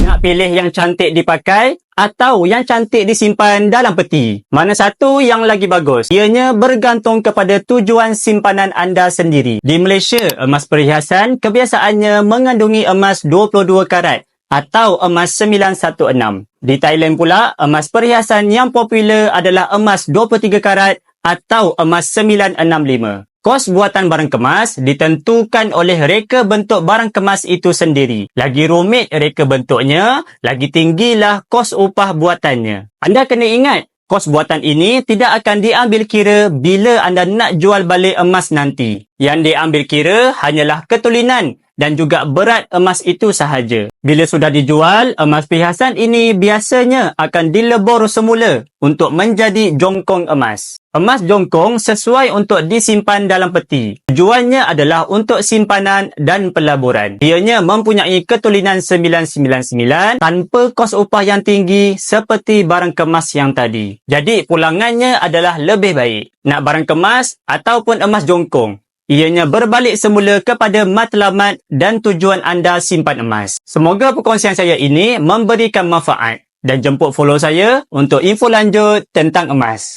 Nak pilih yang cantik dipakai atau yang cantik disimpan dalam peti? Mana satu yang lagi bagus? Ianya bergantung kepada tujuan simpanan anda sendiri. Di Malaysia, emas perhiasan kebiasaannya mengandungi emas 22 karat atau emas 916. Di Thailand pula, emas perhiasan yang popular adalah emas 23 karat atau emas 965. Kos buatan barang kemas ditentukan oleh reka bentuk barang kemas itu sendiri. Lagi rumit reka bentuknya, lagi tinggilah kos upah buatannya. Anda kena ingat, kos buatan ini tidak akan diambil kira bila anda nak jual balik emas nanti. Yang diambil kira hanyalah ketulinan dan juga berat emas itu sahaja. Bila sudah dijual, emas perhiasan ini biasanya akan dilebur semula untuk menjadi jongkong emas. Emas jongkong sesuai untuk disimpan dalam peti. Tujuannya adalah untuk simpanan dan pelaburan. Ianya mempunyai ketulinan 999 tanpa kos upah yang tinggi seperti barang kemas yang tadi. Jadi pulangannya adalah lebih baik. Nak barang kemas ataupun emas jongkong, ianya berbalik semula kepada matlamat dan tujuan anda simpan emas. Semoga perkongsian saya ini memberikan manfaat dan jemput follow saya untuk info lanjut tentang emas.